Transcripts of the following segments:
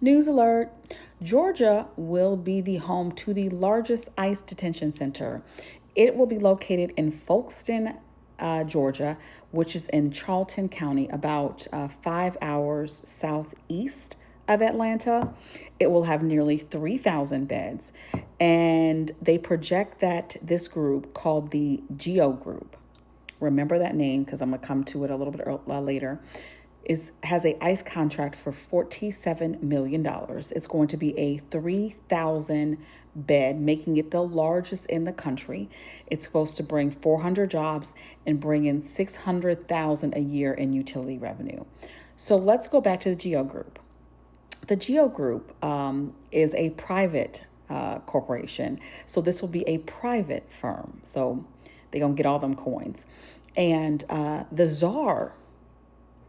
News alert. Georgia will be the home to the largest ICE detention center. It will be located in Folkston, Georgia, which is in Charlton County, about 5 hours southeast of Atlanta. It will have nearly 3,000 beds. And they project that this group, called the GEO Group, remember that name because I'm going to come to it a little bit later, has a ICE contract for $47 million. It's going to be a 3,000 bed, making it the largest in the country. It's supposed to bring 400 jobs and bring in 600,000 a year in utility revenue. So let's go back to the GEO Group. The GEO Group is a private corporation. So this will be a private firm. So they're going to get all them coins. And the czar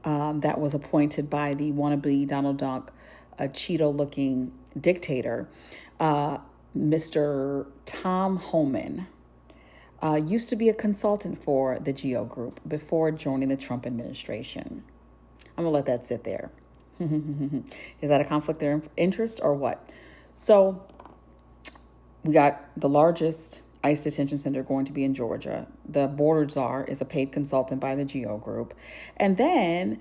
that was appointed by the wannabe Donald Duck, a Cheeto-looking dictator, Mr. Tom Homan, used to be a consultant for the GEO Group before joining the Trump administration. I'm going to let that sit there. Is that a conflict of interest or what? So we got the largest ICE detention center going to be in Georgia. The border czar is a paid consultant by the GEO Group. And then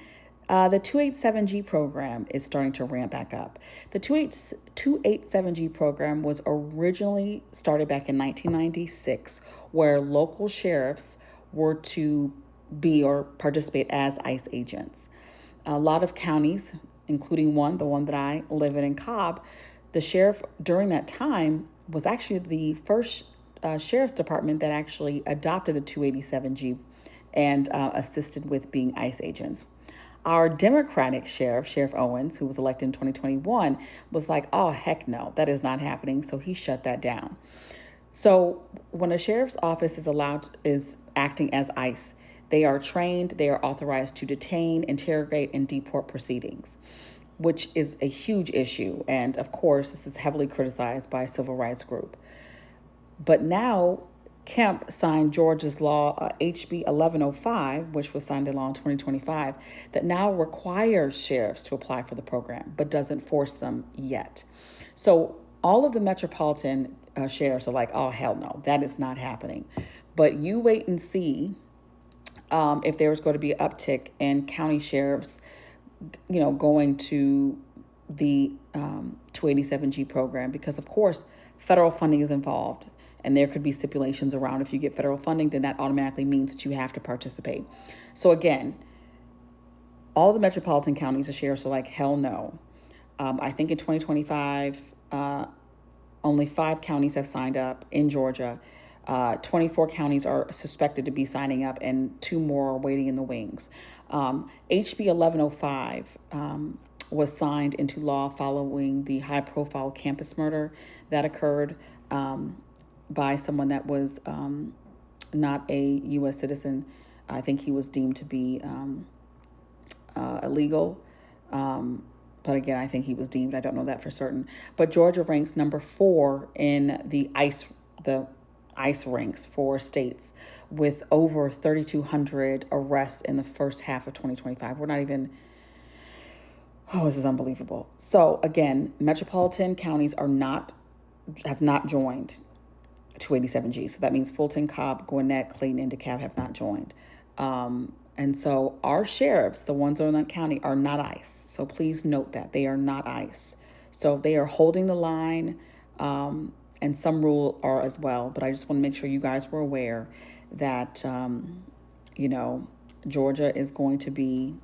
the 287G program is starting to ramp back up. The 287G program was originally started back in 1996, where local sheriffs were to be or participate as ICE agents. A lot of counties, including the one that I live in Cobb, the sheriff during that time was actually the first sheriff's department that actually adopted the 287G and assisted with being ICE agents. Our Democratic sheriff, Sheriff Owens, who was elected in 2021, was like, oh, heck no, that is not happening. So he shut that down. So when a sheriff's office is acting as ICE, they are trained, they are authorized to detain, interrogate, and deport proceedings, which is a huge issue. And of course, this is heavily criticized by a civil rights group. But now Kemp signed Georgia's law, HB 1105, which was signed into law in 2025, that now requires sheriffs to apply for the program, but doesn't force them yet. So all of the metropolitan sheriffs are like, oh, hell no, that is not happening. But you wait and see if there's going to be an uptick in county sheriffs, going to the 287G program, because of course, federal funding is involved. And there could be stipulations around if you get federal funding, then that automatically means that you have to participate. So again, all the metropolitan counties, the sheriffs are like, hell no. I think in 2025, only 5 counties have signed up in Georgia. 24 counties are suspected to be signing up, and 2 more are waiting in the wings. HB 1105 was signed into law following the high-profile campus murder that occurred by someone that was not a U.S. citizen. I think he was deemed to be illegal. But again, I think he was deemed. I don't know that for certain. But Georgia ranks number 4 in the ICE ranks for states, with over 3,200 arrests in the first half of 2025. We're not even... Oh, this is unbelievable. So again, metropolitan counties have not joined 287G. So that means Fulton, Cobb, Gwinnett, Clayton, and DeKalb have not joined. And so our sheriffs, the ones in that county, are not ICE. So please note that they are not ICE. So they are holding the line, and some rural are as well. But I just want to make sure you guys were aware that, Georgia is going to be,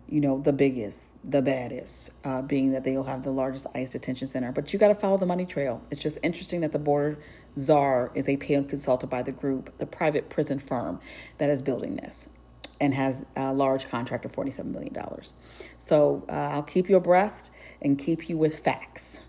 the biggest, the baddest, being that they'll have the largest ICE detention center. But you got to follow the money trail. It's just interesting that the border czar is a paid consultant by the group, the private prison firm that is building this, and has a large contract of $47 million. So I'll keep you abreast and keep you with facts.